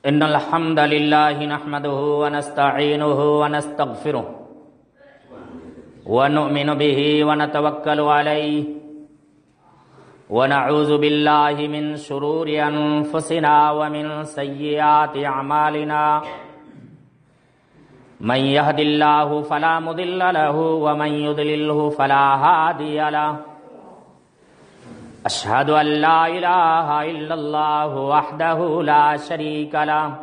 إن الحمد لله نحمده ونستعينه ونستغفره ونؤمن به ونتوكل عليه ونعوذ بالله من شرور أنفسنا ومن سيئات أعمالنا من يهد الله فلا مضل له ومن يضلله فلا هادي له أشهد أن لا إله إلا الله وحده لا شريك له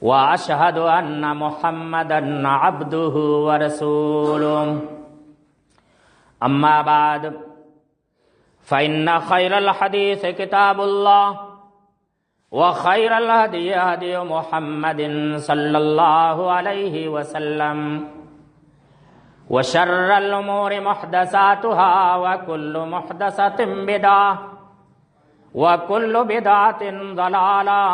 وأشهد أن محمدا عبده ورسوله أما بعد فإن خير الحديث كتاب الله وخير الهدي هدي محمد صلى الله عليه وسلم وشر الأمور محدثاتها وكل محدثة بدعة وكل بدعة ضلالة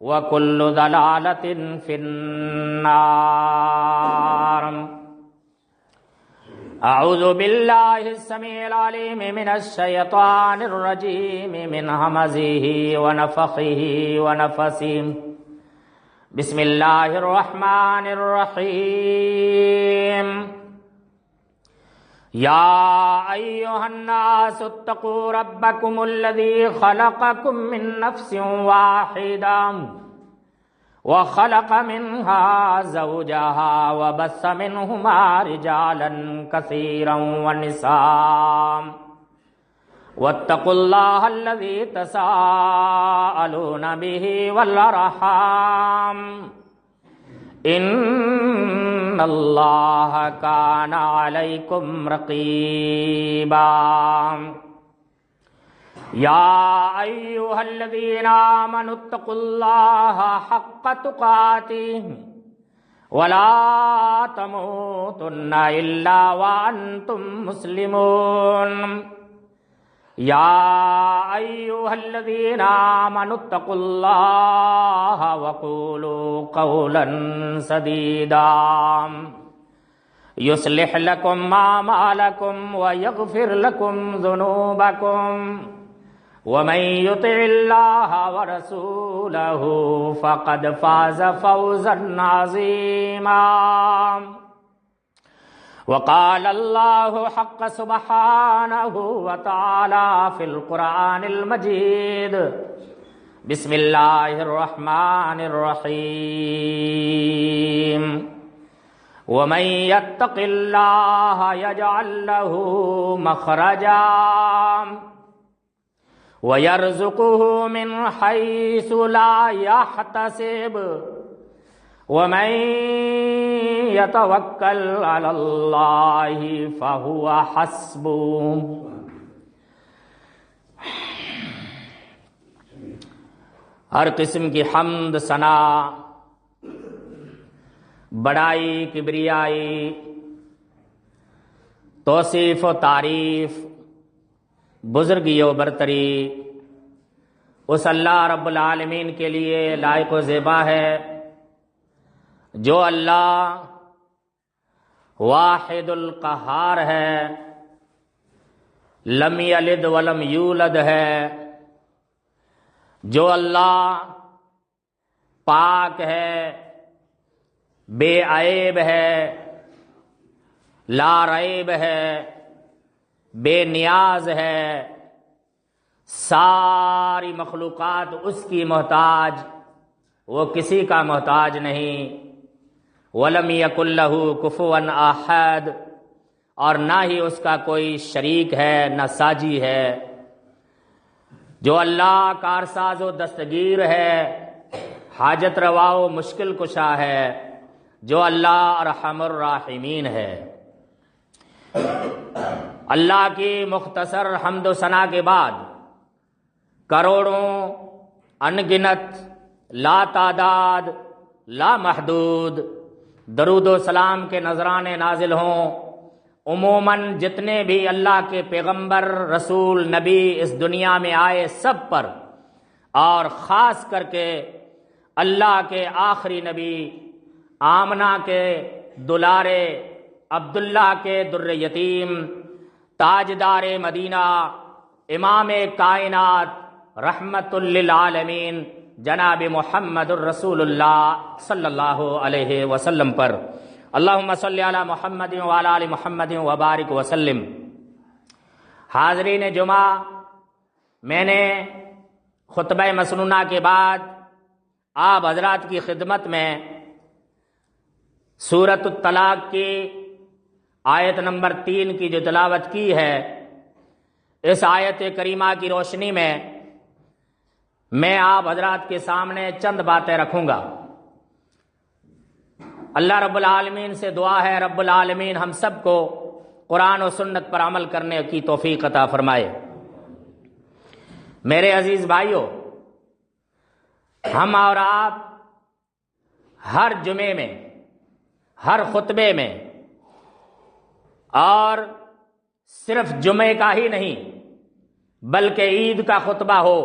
وكل ضلالة في النار. أعوذ بالله السميع العليم من الشيطان الرجيم من همزه ونفخه ونفثه. بسم الله الرحمن الرحيم. يا أيها الناس اتقوا ربكم الذي خلقكم من نفس واحدة وخلق منها زوجها وبث منهما رجالا كثيرا ونساء واتقوا الله الذي تساءلون به والأرحام إن الله كان عليكم رقيبا. يا أيها الذين آمنوا اتقوا الله حق تقاته ولا تموتن إلا وأنتم مسلمون. يا أيها الذين آمنوا اتقوا الله وقولوا قولا سديدا يصلح لكم أعمالكم ويغفر لكم ذنوبكم ومن يطع الله ورسوله فقد فاز فوزا عظيما. وقال الله حق سبحانه وتعالى في القرآن المجيد. بسم الله الرحمن الرحيم. ومن يتق الله يجعل له مخرجا ويرزقه من حيث لا يحتسب ومن يتوكل على الله فهو حسبه. ہر قسم کی حمد ثنا بڑائی کبریائی توصیف و تعریف بزرگی و برتری اس اللہ رب العالمین کے لیے لائق و زیبا ہے جو اللہ واحد القہار ہے، لم یلد ولم یولد ہے، جو اللہ پاک ہے، بے عیب ہے، لا ریب ہے، بے نیاز ہے، ساری مخلوقات اس کی محتاج، وہ کسی کا محتاج نہیں. وَلَمْ يَكُنْ لَهُ كُفُوًا أَحَدٌ، اور نہ ہی اس کا کوئی شریک ہے، نہ ساجی ہے. جو اللہ کارساز و دستگیر ہے، حاجت روا و مشکل کشا ہے، جو اللہ ارحم الراحمین ہے. اللہ کی مختصر حمد و ثنا کے بعد کروڑوں انگنت لا تعداد لا محدود درود و سلام کے نذرانے نازل ہوں عموماً جتنے بھی اللہ کے پیغمبر رسول نبی اس دنیا میں آئے سب پر، اور خاص کر کے اللہ کے آخری نبی آمنہ کے دلارے عبداللہ کے در یتیم تاجدار مدینہ امام کائنات رحمت للعالمین جناب محمد الرسول اللہ صلی اللہ علیہ وسلم پر۔ اللہم صلی علی محمد وعلی آل محمد وبارک وسلم۔ حاضرین جمعہ، میں نے خطبہ مسنونہ کے بعد آپ حضرات کی خدمت میں سورۃ الطلاق کی آیت نمبر 3 کی جو تلاوت کی ہے، اس آیت کریمہ کی روشنی میں آپ حضرات کے سامنے چند باتیں رکھوں گا۔ اللہ رب العالمین سے دعا ہے رب العالمین ہم سب کو قرآن و سنت پر عمل کرنے کی توفیق عطا فرمائے۔ میرے عزیز بھائیوں، ہم اور آپ ہر جمعے میں، ہر خطبے میں، اور صرف جمعے کا ہی نہیں بلکہ عید کا خطبہ ہو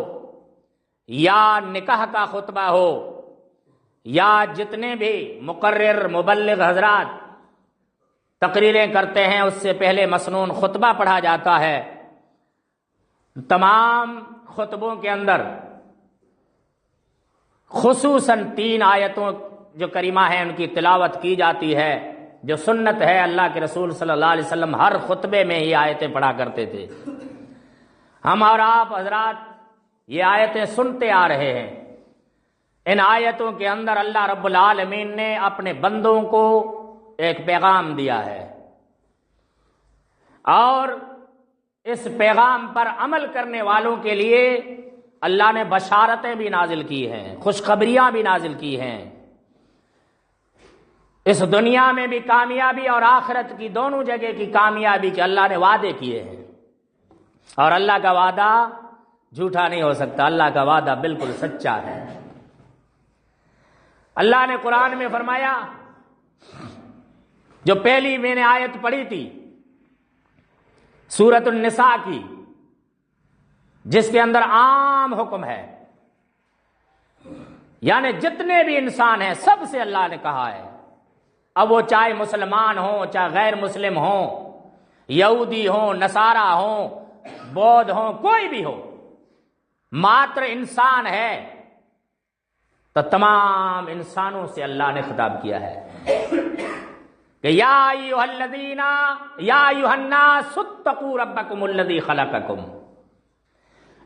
یا نکاح کا خطبہ ہو یا جتنے بھی مقرر مبلغ حضرات تقریریں کرتے ہیں، اس سے پہلے مسنون خطبہ پڑھا جاتا ہے۔ تمام خطبوں کے اندر خصوصاً 3 آیتوں جو کریمہ ہیں ان کی تلاوت کی جاتی ہے، جو سنت ہے۔ اللہ کے رسول صلی اللہ علیہ وسلم ہر خطبے میں یہ آیتیں پڑھا کرتے تھے۔ ہم اور آپ حضرات یہ آیتیں سنتے آ رہے ہیں۔ ان آیتوں کے اندر اللہ رب العالمین نے اپنے بندوں کو ایک پیغام دیا ہے، اور اس پیغام پر عمل کرنے والوں کے لیے اللہ نے بشارتیں بھی نازل کی ہیں، خوشخبریاں بھی نازل کی ہیں۔ اس دنیا میں بھی کامیابی اور آخرت کی دونوں جگہ کی کامیابی کے اللہ نے وعدے کیے ہیں، اور اللہ کا وعدہ جھوٹا نہیں ہو سکتا، اللہ کا وعدہ بالکل سچا ہے۔ اللہ نے قرآن میں فرمایا، جو پہلی میں نے آیت پڑھی تھی سورۃ النساء کی، جس کے اندر عام حکم ہے، یعنی جتنے بھی انسان ہیں سب سے اللہ نے کہا ہے، اب وہ چاہے مسلمان ہوں، چاہے غیر مسلم ہوں، یہودی ہوں، نصارہ ہوں، بودھ ہوں، کوئی بھی ہو، ماتر انسان ہے، تو تمام انسانوں سے اللہ نے خطاب کیا ہے کہ یا ایھا الذین یا ایھا الناس اتقوا ربکم الذی خلقکم۔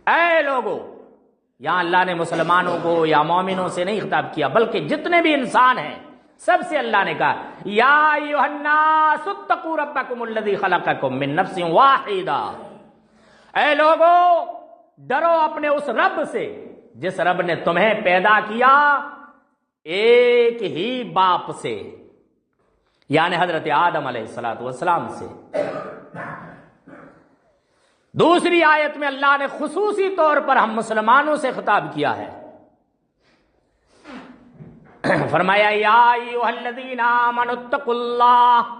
اے لوگو، یہاں اللہ نے مسلمانوں کو یا مومنوں سے نہیں خطاب کیا بلکہ جتنے بھی انسان ہیں سب سے اللہ نے کہا، یا ایھا الناس اتقوا ربکم الذی خلقکم من نفس واحدہ۔ اے لوگو، ڈرو اپنے اس رب سے جس رب نے تمہیں پیدا کیا ایک ہی باپ سے، یعنی حضرت آدم علیہ السلام سے۔ دوسری آیت میں اللہ نے خصوصی طور پر ہم مسلمانوں سے خطاب کیا ہے، فرمایا یا ایھا الذین آمنوا اتقوا اللہ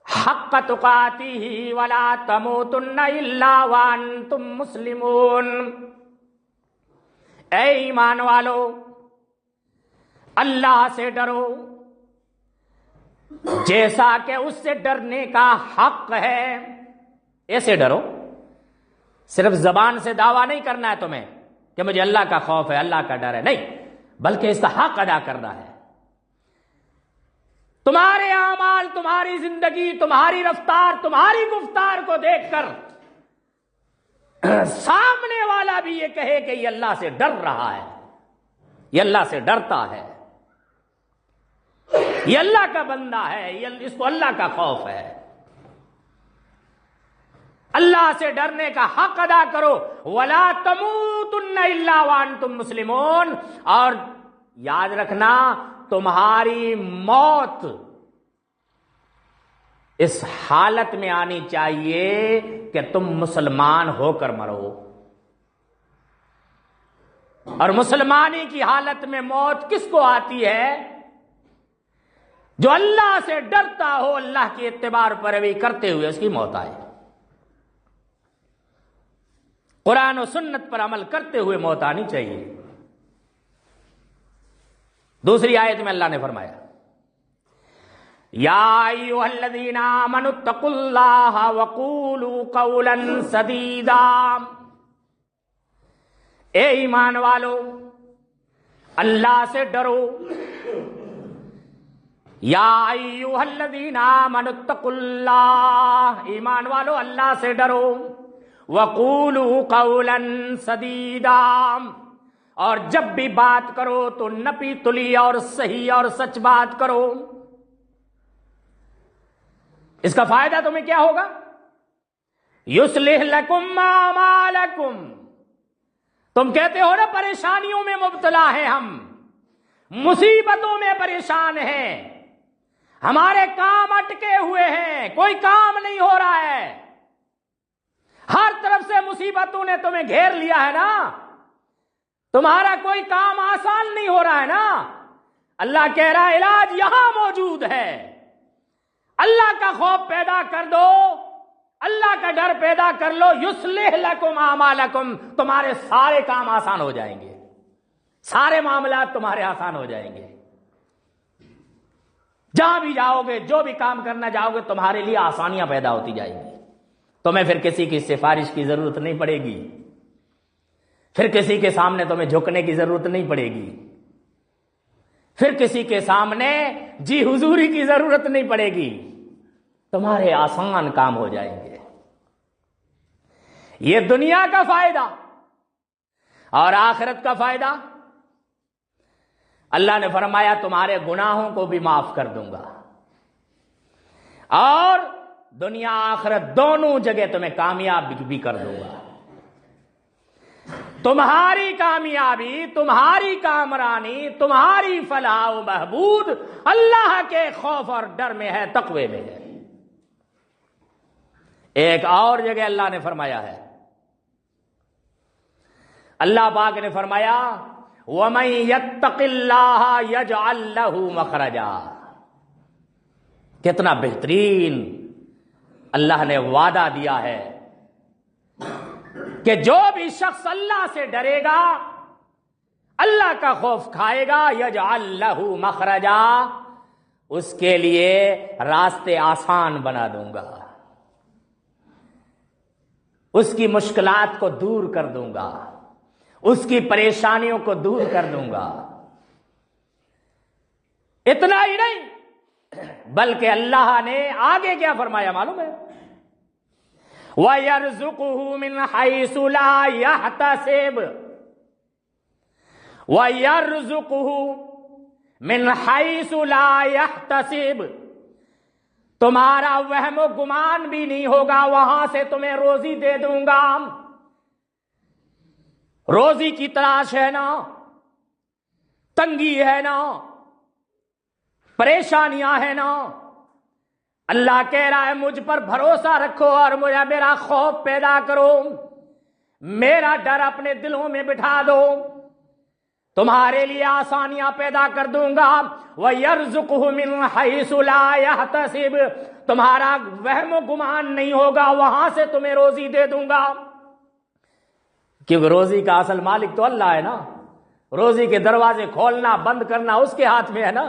حق تقاتہ ولا تموتن الا وانتم مسلمون۔ اے ایمان والو، اللہ سے ڈرو جیسا کہ اس سے ڈرنے کا حق ہے۔ ایسے ڈرو، صرف زبان سے دعویٰ نہیں کرنا ہے تمہیں کہ مجھے اللہ کا خوف ہے، اللہ کا ڈر ہے، نہیں، بلکہ اس کا حق ادا کرنا ہے۔ تمہارے اعمال، تمہاری زندگی، تمہاری رفتار، تمہاری گفتار کو دیکھ کر سامنے والا بھی یہ کہے کہ یہ اللہ سے ڈر رہا ہے، یہ اللہ سے ڈرتا ہے، یہ اللہ کا بندہ ہے، اس کو اللہ کا خوف ہے۔ اللہ سے ڈرنے کا حق ادا کرو، وَلَا تَمُوتُنَّ إِلَّا وَأَنْتُمْ مُسْلِمُونَ، اور یاد رکھنا تمہاری موت اس حالت میں آنی چاہیے کہ تم مسلمان ہو کر مرو، اور مسلمانی کی حالت میں موت کس کو آتی ہے؟ جو اللہ سے ڈرتا ہو، اللہ کی اتباع پیروی کرتے ہوئے اس کی موت آئے، قرآن و سنت پر عمل کرتے ہوئے موت آنی چاہیے۔ دوسری آیت میں اللہ نے فرمایا یا ایھا الذین آمنوا اتقوا اللہ وقولوا قولا سدیدا۔ اے ایمان والو اللہ سے ڈرو، یا ایھا الذین آمنوا اتقوا اللہ، ایمان والو اللہ سے ڈرو، وقولوا قولا سدیدا، اور جب بھی بات کرو تو نپی تلی اور صحیح اور سچ بات کرو۔ اس کا فائدہ تمہیں کیا ہوگا؟ یصلح لکم اعمالکم، تم کہتے ہو نا پریشانیوں میں مبتلا ہیں، ہم مصیبتوں میں پریشان ہیں، ہمارے کام اٹکے ہوئے ہیں، کوئی کام نہیں ہو رہا ہے، ہر طرف سے مصیبتوں نے تمہیں گھیر لیا ہے نا، تمہارا کوئی کام آسان نہیں ہو رہا ہے نا۔ اللہ کہہ رہا ہے علاج یہاں موجود ہے، اللہ کا خوف پیدا کر دو، اللہ کا ڈر پیدا کر لو، یصلح لکم اعمالکم، تمہارے سارے کام آسان ہو جائیں گے، سارے معاملات تمہارے آسان ہو جائیں گے، جہاں بھی جاؤ گے، جو بھی کام کرنا جاؤ گے، تمہارے لیے آسانیاں پیدا ہوتی جائیں گی، تمہیں پھر کسی کی سفارش کی ضرورت نہیں پڑے گی، پھر کسی کے سامنے تمہیں جھکنے کی ضرورت نہیں پڑے گی، پھر کسی کے سامنے جی حضوری کی ضرورت نہیں پڑے گی، تمہارے آسان کام ہو جائیں گے۔ یہ دنیا کا فائدہ اور آخرت کا فائدہ، اللہ نے فرمایا تمہارے گناہوں کو بھی معاف کر دوں گا، اور دنیا آخرت دونوں جگہ تمہیں کامیاب بھی کر دوں گا۔ تمہاری کامیابی، تمہاری کامرانی، تمہاری فلاح و بہبود اللہ کے خوف اور ڈر میں ہے، تقوی میں ہے۔ ایک اور جگہ اللہ نے فرمایا ہے، اللہ پاک نے فرمایا وَمَن يَتَّقِ اللَّهَ يَجْعَل لَّهُ مَخْرَجًا، کتنا بہترین اللہ نے وعدہ دیا ہے کہ جو بھی شخص اللہ سے ڈرے گا، اللہ کا خوف کھائے گا، یجعل لہ مخرجا، اس کے لیے راستے آسان بنا دوں گا، اس کی مشکلات کو دور کر دوں گا، اس کی پریشانیوں کو دور کر دوں گا۔ اتنا ہی نہیں بلکہ اللہ نے آگے کیا فرمایا معلوم ہے؟ وَيَرْزُقُهُ مِنْ حَيْثُ لَا يَحْتَسِبُ، وَيَرْزُقُهُ مِنْ حَيْثُ لَا يَحْتَسِبُ، تمہارا وہم و گمان بھی نہیں ہوگا، وہاں سے تمہیں روزی دے دوں گا۔ روزی کی تلاش ہے نا، تنگی ہے نا، پریشانیاں ہیں نا، اللہ کہہ رہا ہے مجھ پر بھروسہ رکھو اور مجھے میرا خوف پیدا کرو، میرا ڈر اپنے دلوں میں بٹھا دو، تمہارے لیے آسانیاں پیدا کر دوں گا۔ وَيَرْزُقُهُ مِنْ حَيْثُ لَا يَحْتَسِبُ، تمہارا وہم و گمان نہیں ہوگا، وہاں سے تمہیں روزی دے دوں گا، کیونکہ روزی کا اصل مالک تو اللہ ہے نا، روزی کے دروازے کھولنا بند کرنا اس کے ہاتھ میں ہے نا،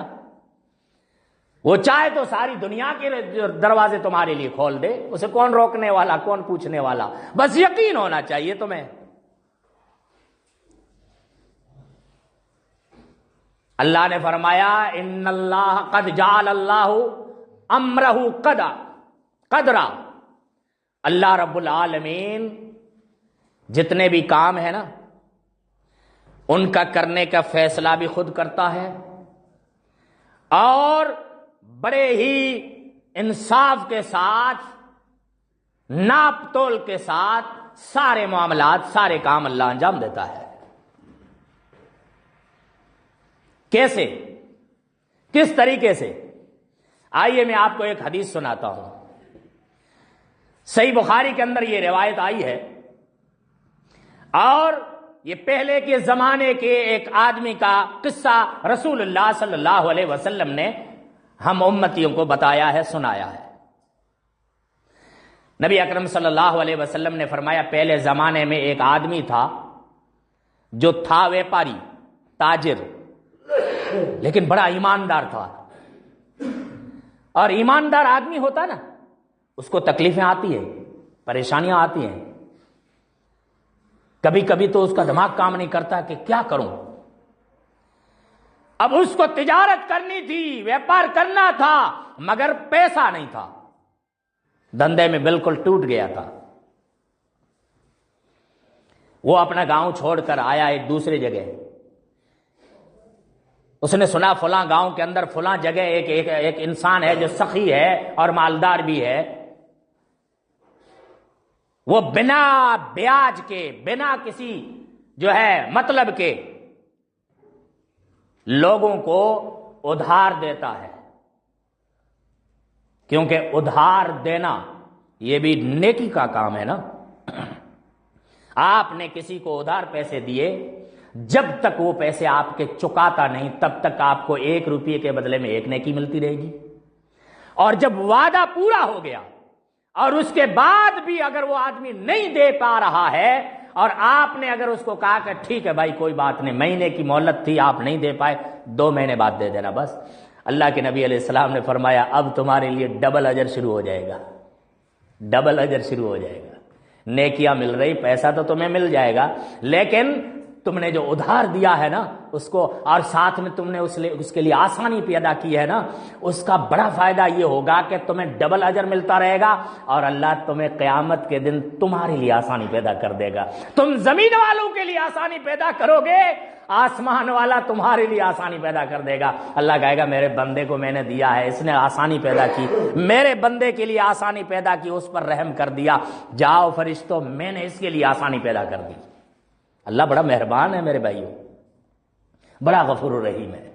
وہ چاہے تو ساری دنیا کے دروازے تمہارے لیے کھول دے، اسے کون روکنے والا، کون پوچھنے والا، بس یقین ہونا چاہیے تمہیں۔ اللہ نے فرمایا ان اللہ قد جعل اللہ امرہ قدرا، اللہ رب العالمین جتنے بھی کام ہیں نا ان کا کرنے کا فیصلہ بھی خود کرتا ہے، اور بڑے ہی انصاف کے ساتھ، ناپ تول کے ساتھ سارے معاملات، سارے کام اللہ انجام دیتا ہے۔ کیسے، کس طریقے سے؟ آئیے میں آپ کو ایک حدیث سناتا ہوں۔ صحیح بخاری کے اندر یہ روایت آئی ہے، اور یہ پہلے کے زمانے کے ایک آدمی کا قصہ رسول اللہ صلی اللہ علیہ وسلم نے ہم امتیوں کو بتایا ہے، سنایا ہے۔ نبی اکرم صلی اللہ علیہ وسلم نے فرمایا پہلے زمانے میں ایک آدمی تھا جو تھا ویپاری، تاجر، لیکن بڑا ایماندار تھا، اور ایماندار آدمی ہوتا نا اس کو تکلیفیں آتی ہیں، پریشانیاں آتی ہیں، کبھی کبھی تو اس کا دماغ کام نہیں کرتا کہ کیا کروں. اب اس کو تجارت کرنی تھی، ویپار کرنا تھا، مگر پیسہ نہیں تھا، دھندے میں بالکل ٹوٹ گیا تھا. وہ اپنا گاؤں چھوڑ کر آیا ایک دوسری جگہ. اس نے سنا فلاں گاؤں کے اندر فلاں جگہ ایک انسان ہے جو سخی ہے اور مالدار بھی ہے. وہ بنا بیاج کے، بنا کسی جو ہے مطلب کے لوگوں کو ادھار دیتا ہے. کیونکہ ادھار دینا یہ بھی نیکی کا کام ہے نا. آپ نے کسی کو ادھار پیسے دیے، جب تک وہ پیسے آپ کے چکاتا نہیں تب تک آپ کو 1 روپے کے بدلے میں 1 نیکی ملتی رہے گی. اور جب وعدہ پورا ہو گیا اور اس کے بعد بھی اگر وہ آدمی نہیں دے پا رہا ہے اور آپ نے اگر اس کو کہا کہ ٹھیک ہے بھائی کوئی بات نہیں، مہینے کی مہلت تھی، آپ نہیں دے پائے، 2 مہینے بعد دے دینا بس. اللہ کے نبی علیہ السلام نے فرمایا اب تمہارے لیے ڈبل اجر شروع ہو جائے گا. ڈبل اجر شروع ہو جائے گا. نیکیاں مل رہی، پیسہ تو تمہیں مل جائے گا، لیکن تم نے جو ادھار دیا ہے نا اس کو، اور ساتھ میں تم نے اس کے لیے آسانی پیدا کی ہے نا، اس کا بڑا فائدہ یہ ہوگا کہ تمہیں ڈبل اجر ملتا رہے گا اور اللہ تمہیں قیامت کے دن تمہارے لیے آسانی پیدا کر دے گا. تم زمین والوں کے لیے آسانی پیدا کرو گے، آسمان والا تمہارے لیے آسانی پیدا کر دے گا. اللہ کہے گا میرے بندے کو میں نے دیا ہے، اس نے آسانی پیدا کی، میرے بندے کے لیے آسانی پیدا کی، اس پر رحم کر دیا. جاؤ فرشتوں، میں نے اس کے لیے آسانی پیدا کر دی. اللہ بڑا مہربان ہے میرے بھائیوں، بڑا غفور الرحیم ہے.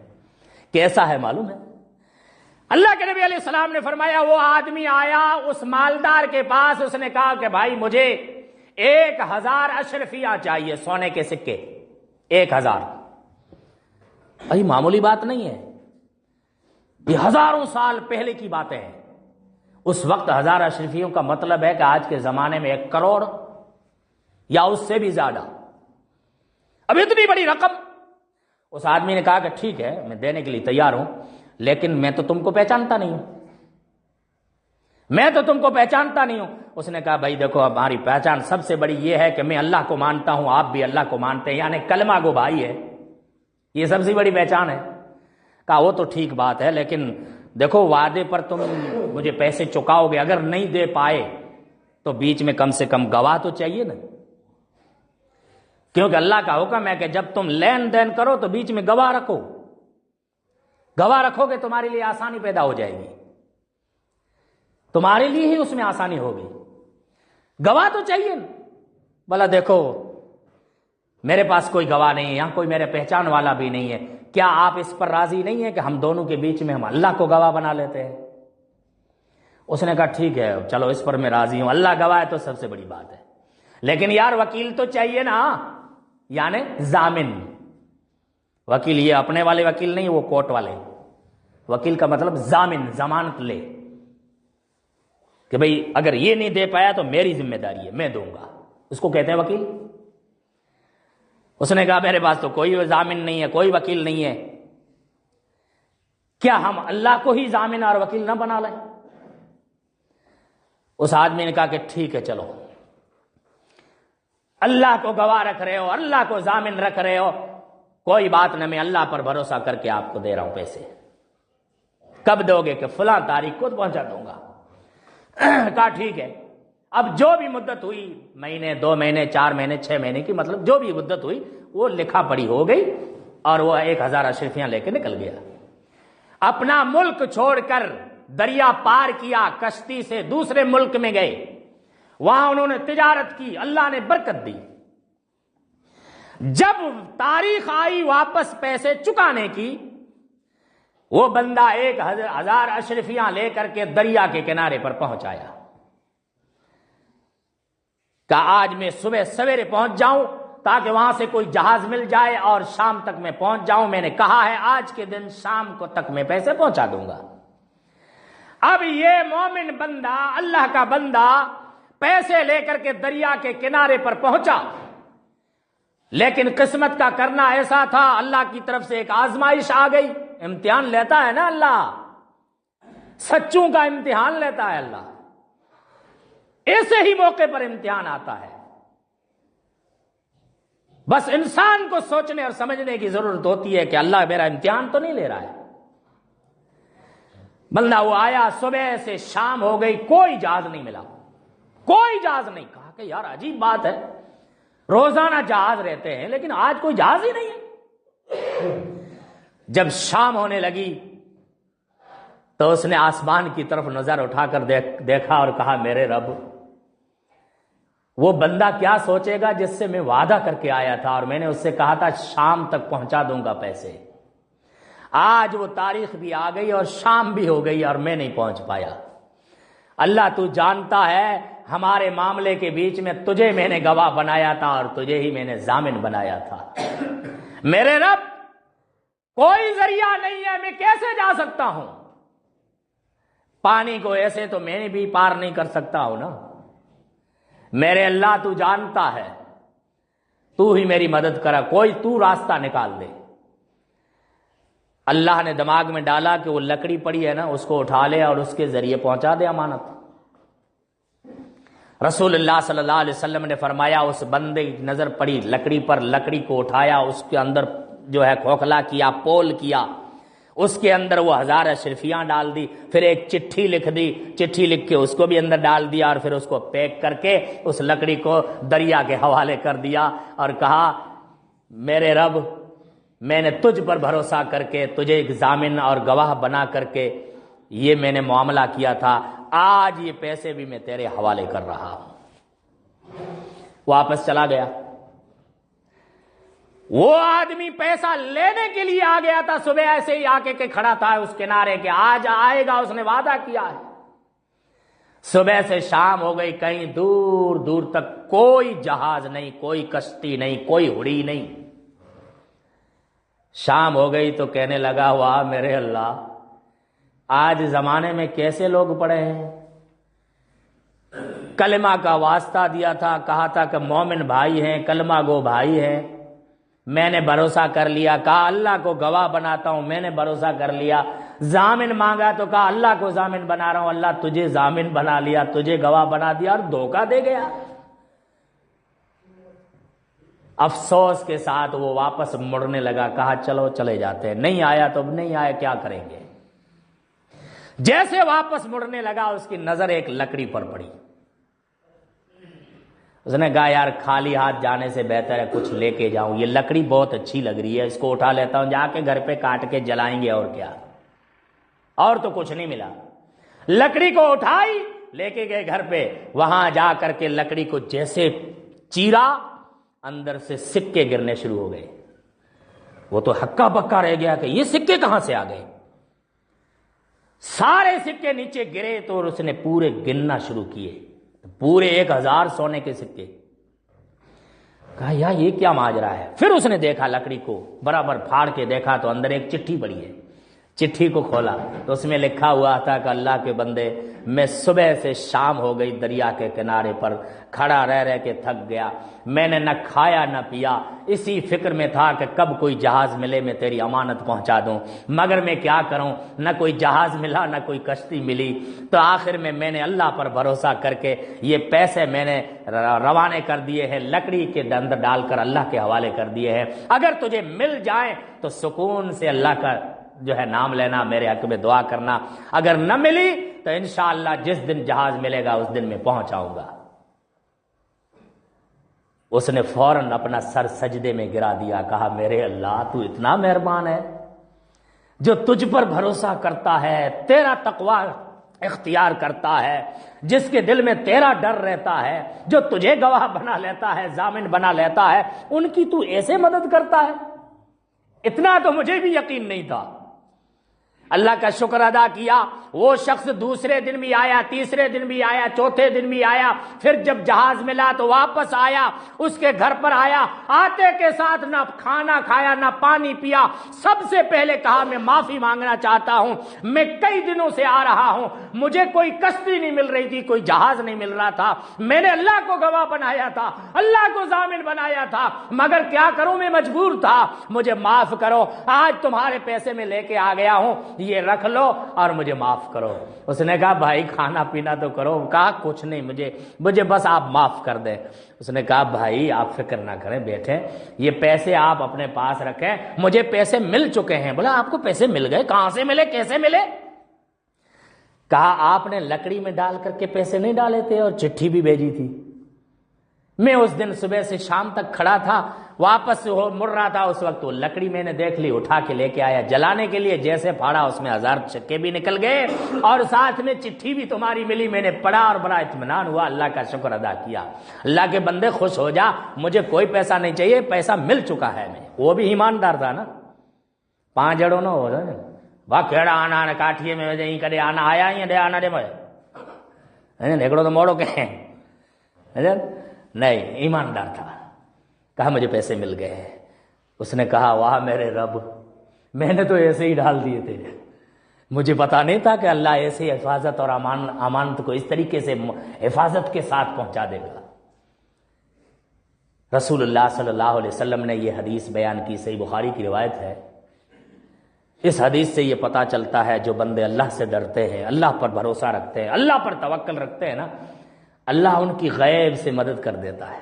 کیسا ہے معلوم ہے؟ اللہ کے نبی علیہ السلام نے فرمایا وہ آدمی آیا اس مالدار کے پاس، اس نے کہا کہ بھائی مجھے 1000 اشرفیاں چاہیے، سونے کے سکے 1000. بھائی معمولی بات نہیں ہے، یہ ہزاروں سال پہلے کی باتیں ہیں. اس وقت 1000 اشرفیوں کا مطلب ہے کہ آج کے زمانے میں 1 کروڑ یا اس سے بھی زیادہ. اب اتنی بڑی رقم. اس آدمی نے کہا کہ ٹھیک ہے میں دینے کے لیے تیار ہوں، لیکن میں تو تم کو پہچانتا نہیں ہوں، میں تو تم کو پہچانتا نہیں ہوں. اس نے کہا بھائی دیکھو ہماری پہچان سب سے بڑی یہ ہے کہ میں اللہ کو مانتا ہوں، آپ بھی اللہ کو مانتے ہیں، یعنی کلمہ گو بھائی ہے، یہ سب سے بڑی پہچان ہے. کہا وہ تو ٹھیک بات ہے، لیکن دیکھو وعدے پر تم مجھے پیسے چکاؤ گے، اگر نہیں دے پائے تو بیچ میں کم سے کم گواہ تو چاہیے نا، کیونکہ اللہ کا حکم ہے کہ جب تم لین دین کرو تو بیچ میں گواہ رکھو. گواہ رکھو گے تمہارے لیے آسانی پیدا ہو جائے گی، تمہارے لیے ہی اس میں آسانی ہوگی. گواہ تو چاہیے نا. بولا دیکھو میرے پاس کوئی گواہ نہیں ہے، یہاں کوئی میرے پہچان والا بھی نہیں ہے، کیا آپ اس پر راضی نہیں ہیں کہ ہم دونوں کے بیچ میں ہم اللہ کو گواہ بنا لیتے ہیں؟ اس نے کہا ٹھیک ہے چلو اس پر میں راضی ہوں، اللہ گواہ ہے تو سب سے بڑی بات ہے، لیکن یار وکیل تو چاہیے نا، یعنی ضامن. وکیل یہ اپنے والے وکیل نہیں، وہ کورٹ والے. وکیل کا مطلب ضامن، ضمانت لے کہ بھئی اگر یہ نہیں دے پایا تو میری ذمہ داری ہے، میں دوں گا. اس کو کہتے ہیں وکیل. اس نے کہا میرے پاس تو کوئی ضامن نہیں ہے، کوئی وکیل نہیں ہے، کیا ہم اللہ کو ہی ضامن اور وکیل نہ بنا لیں؟ اس آدمی نے کہا کہ ٹھیک ہے چلو، اللہ کو گواہ رکھ رہے ہو، اللہ کو ضامن رکھ رہے ہو، کوئی بات نہ، میں اللہ پر بھروسہ کر کے آپ کو دے رہا ہوں پیسے. کب دو گے؟ کہ فلاں تاریخ کو پہنچا دوں گا. کہا ٹھیک ہے. اب جو بھی مدت ہوئی، مہینے 2 مہینے 4 مہینے 6 مہینے کی، مطلب جو بھی مدت ہوئی وہ لکھا پڑھی ہو گئی اور وہ 1000 اشرفیاں لے کے نکل گیا. اپنا ملک چھوڑ کر دریا پار کیا، کشتی سے دوسرے ملک میں گئے، وہاں انہوں نے تجارت کی، اللہ نے برکت دی. جب تاریخ آئی واپس پیسے چکانے کی، وہ بندہ 1000 اشرفیاں لے کر کے دریا کے کنارے پر پہنچایا. کہا آج میں صبح سویرے پہنچ جاؤں تاکہ وہاں سے کوئی جہاز مل جائے اور شام تک میں پہنچ جاؤں. میں نے کہا ہے آج کے دن شام کو تک میں پیسے پہنچا دوں گا. اب یہ مومن بندہ، اللہ کا بندہ، پیسے لے کر کے دریا کے کنارے پر پہنچا، لیکن قسمت کا کرنا ایسا تھا، اللہ کی طرف سے ایک آزمائش آ گئی. امتحان لیتا ہے نا اللہ، سچوں کا امتحان لیتا ہے اللہ، ایسے ہی موقع پر امتحان آتا ہے. بس انسان کو سوچنے اور سمجھنے کی ضرورت ہوتی ہے کہ اللہ میرا امتحان تو نہیں لے رہا ہے. بندہ وہ آیا، صبح سے شام ہو گئی، کوئی جہاز نہیں ملا، کوئی جہاز نہیں. کہا کہ یار عجیب بات ہے، روزانہ جہاز رہتے ہیں لیکن آج کوئی جہاز ہی نہیں ہے. جب شام ہونے لگی تو اس نے آسمان کی طرف نظر اٹھا کر دیکھا اور کہا میرے رب، وہ بندہ کیا سوچے گا جس سے میں وعدہ کر کے آیا تھا اور میں نے اس سے کہا تھا شام تک پہنچا دوں گا پیسے. آج وہ تاریخ بھی آ گئی اور شام بھی ہو گئی اور میں نہیں پہنچ پایا. اللہ تو جانتا ہے ہمارے معاملے کے بیچ میں تجھے میں نے گواہ بنایا تھا اور تجھے ہی میں نے ضامن بنایا تھا. میرے رب کوئی ذریعہ نہیں ہے، میں کیسے جا سکتا ہوں؟ پانی کو ایسے تو میں بھی پار نہیں کر سکتا ہوں نا. میرے اللہ تو جانتا ہے، تو ہی میری مدد کرا، کوئی تو راستہ نکال دے. اللہ نے دماغ میں ڈالا کہ وہ لکڑی پڑی ہے نا، اس کو اٹھا لے اور اس کے ذریعے پہنچا دے امانت. رسول اللہ صلی اللہ علیہ وسلم نے فرمایا اس بندے کی نظر پڑی لکڑی پر، لکڑی کو اٹھایا، اس کے اندر جو ہے کھوکھلا کیا، پول کیا، اس کے اندر وہ 1000 اشرفیاں ڈال دی، پھر ایک چٹھی لکھ دی، چٹھی لکھ کے اس کو بھی اندر ڈال دیا اور پھر اس کو پیک کر کے اس لکڑی کو دریا کے حوالے کر دیا اور کہا میرے رب، میں نے تجھ پر بھروسہ کر کے تجھے ایک ضامن اور گواہ بنا کر کے یہ میں نے معاملہ کیا تھا، آج یہ پیسے بھی میں تیرے حوالے کر رہا ہوں. واپس چلا گیا. وہ آدمی پیسہ لینے کے لیے آ گیا تھا، صبح ایسے ہی آ کے کھڑا تھا اس کنارے کے، آج آئے گا، اس نے وعدہ کیا ہے. صبح سے شام ہو گئی، کہیں دور دور تک کوئی جہاز نہیں، کوئی کشتی نہیں، کوئی ہوڑی نہیں. شام ہو گئی تو کہنے لگا واہ میرے اللہ، آج زمانے میں کیسے لوگ پڑے ہیں. کلمہ کا واسطہ دیا تھا، کہا تھا کہ مومن بھائی ہیں، کلمہ گو بھائی ہیں، میں نے بھروسہ کر لیا، کہا اللہ کو گواہ بناتا ہوں، میں نے بھروسہ کر لیا. ضامن مانگا تو کہا اللہ کو ضامن بنا رہا ہوں، اللہ تجھے ضامن بنا لیا، تجھے گواہ بنا دیا اور دھوکہ دے گیا. افسوس کے ساتھ وہ واپس مڑنے لگا، کہا چلو چلے جاتے ہیں، نہیں آیا تو اب نہیں آیا، کیا کریں گے. جیسے واپس مڑنے لگا اس کی نظر ایک لکڑی پر پڑی. اس نے کہا یار خالی ہاتھ جانے سے بہتر ہے کچھ لے کے جاؤں، یہ لکڑی بہت اچھی لگ رہی ہے، اس کو اٹھا لیتا ہوں، جا کے گھر پہ کاٹ کے جلائیں گے اور کیا. اور تو کچھ نہیں ملا. لکڑی کو اٹھائی، لے کے گئے گھر پہ، وہاں جا کر کے لکڑی کو جیسے چیرا، اندر سے سکے گرنے شروع ہو گئے. وہ تو ہکا بکا رہ گیا کہ یہ سکے کہاں سے آ گئے. سارے سکے نیچے گرے تو اس نے پورے گننا شروع کیے، پورے 1000 سونے کے سکے. کہا یار یہ کیا ماجرا ہے. پھر اس نے دیکھا لکڑی کو، برابر پھاڑ کے دیکھا تو اندر ایک چٹھی پڑی ہے. چٹھی کو کھولا تو اس میں لکھا ہوا تھا کہ اللہ کے بندے، میں صبح سے شام ہو گئی دریا کے کنارے پر کھڑا رہ کے تھک گیا، میں نے نہ کھایا نہ پیا، اسی فکر میں تھا کہ کب کوئی جہاز ملے میں تیری امانت پہنچا دوں، مگر میں کیا کروں، نہ کوئی جہاز ملا نہ کوئی کشتی ملی. تو آخر میں نے اللہ پر بھروسہ کر کے یہ پیسے میں نے روانے کر دیے ہیں، لکڑی کے اندر ڈال کر اللہ کے حوالے کر دیے ہیں. اگر تجھے مل جائیں تو سکون سے اللہ کا جو ہے نام لینا، میرے حق میں دعا کرنا، اگر نہ ملی تو انشاءاللہ جس دن جہاز ملے گا اس دن میں پہنچ آؤں گا. اس نے فوراً اپنا سر سجدے میں گرا دیا، کہا میرے اللہ تو اتنا مہربان ہے، جو تجھ پر بھروسہ کرتا ہے، تیرا تقوی اختیار کرتا ہے، جس کے دل میں تیرا ڈر رہتا ہے، جو تجھے گواہ بنا لیتا ہے، ضامن بنا لیتا ہے، ان کی تو ایسے مدد کرتا ہے. اتنا تو مجھے بھی یقین نہیں تھا. اللہ کا شکر ادا کیا. وہ شخص دوسرے دن بھی آیا، تیسرے دن بھی آیا، چوتھے دن بھی آیا. پھر جب جہاز ملا تو واپس آیا، اس کے گھر پر آیا، آتے کے ساتھ نہ کھانا کھایا نہ پانی پیا. سب سے پہلے کہا میں معافی مانگنا چاہتا ہوں، میں کئی دنوں سے آ رہا ہوں، مجھے کوئی کشتی نہیں مل رہی تھی، کوئی جہاز نہیں مل رہا تھا، میں نے اللہ کو گواہ بنایا تھا، اللہ کو ضامن بنایا تھا، مگر کیا کروں میں مجبور تھا، مجھے معاف کرو. آج تمہارے پیسے میں لے کے آ گیا ہوں، یہ رکھ لو اور مجھے معاف کرو۔ اس نے کہا بھائی کھانا پینا تو کرو۔ کہا کچھ نہیں، مجھے بس آپ معاف کر دیں۔ اس نے کہا بھائی آپ فکر نہ کریں، بیٹھیں، یہ پیسے آپ اپنے پاس رکھیں، مجھے پیسے مل چکے ہیں۔ بولا آپ کو پیسے مل گئے؟ کہاں سے ملے، کیسے ملے؟ کہا آپ نے لکڑی میں ڈال کر کے پیسے نہیں ڈالے تھے اور چٹھی بھی بھیجی تھی؟ میں اس دن صبح سے شام تک کھڑا تھا، واپس مڑ رہا تھا، اس وقت وہ لکڑی میں نے دیکھ لی، اٹھا کے لے کے آیا جلانے کے لیے۔ جیسے پھاڑا اس میں 1000 چکے بھی نکل گئے اور ساتھ میں چٹھی بھی تمہاری ملی۔ میں نے پڑھا اور بڑا اطمینان ہوا، اللہ کا شکر ادا کیا۔ اللہ کے بندے خوش ہو جا، مجھے کوئی پیسہ نہیں چاہیے، پیسہ مل چکا ہے۔ میں وہ بھی ایماندار تھا نا، 5 جڑوں نہ ہو رہا واہ کیڑا آنا کاٹھیے میں وجہ کرے آنا آیا ہی دے آنا دے مجھے نکڑو تو موڑو کہ نہیں، ایماندار تھا۔ کہا مجھے پیسے مل گئے ہیں۔ اس نے کہا واہ میرے رب، میں نے تو ایسے ہی ڈال دیے تھے، مجھے پتا نہیں تھا کہ اللہ ایسے حفاظت اور امانت کو اس طریقے سے حفاظت کے ساتھ پہنچا دے گا۔ رسول اللہ صلی اللہ علیہ وسلم نے یہ حدیث بیان کی، صحیح بخاری کی روایت ہے۔ اس حدیث سے یہ پتا چلتا ہے جو بندے اللہ سے ڈرتے ہیں، اللہ پر بھروسہ رکھتے ہیں، اللہ پر توکل رکھتے ہیں نا، اللہ ان کی غیب سے مدد کر دیتا ہے،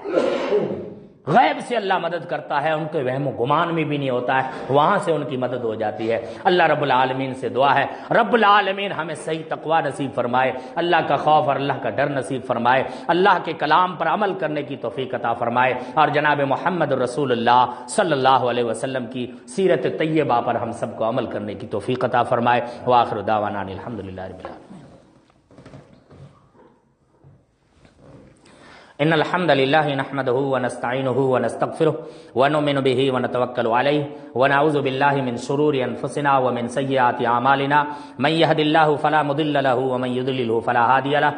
غیب سے اللہ مدد کرتا ہے، ان کے وہم و گمان میں بھی نہیں ہوتا ہے، وہاں سے ان کی مدد ہو جاتی ہے۔ اللہ رب العالمین سے دعا ہے رب العالمین ہمیں صحیح تقوی نصیب فرمائے، اللہ کا خوف اور اللہ کا ڈر نصیب فرمائے، اللہ کے کلام پر عمل کرنے کی توفیق عطا فرمائے، اور جناب محمد رسول اللہ صلی اللہ علیہ وسلم کی سیرت طیبہ پر ہم سب کو عمل کرنے کی توفیق عطا فرمائے۔ وآخر دعوانا الحمدللہ رب العالمین۔ ان الحمد لله نحمده ونستعينه ونستغفره ونؤمن به ونتوكل عليه ونعوذ بالله من شرور انفسنا ومن سيئات اعمالنا من يهد الله فلا مضل له ومن يضلل فلا هادي له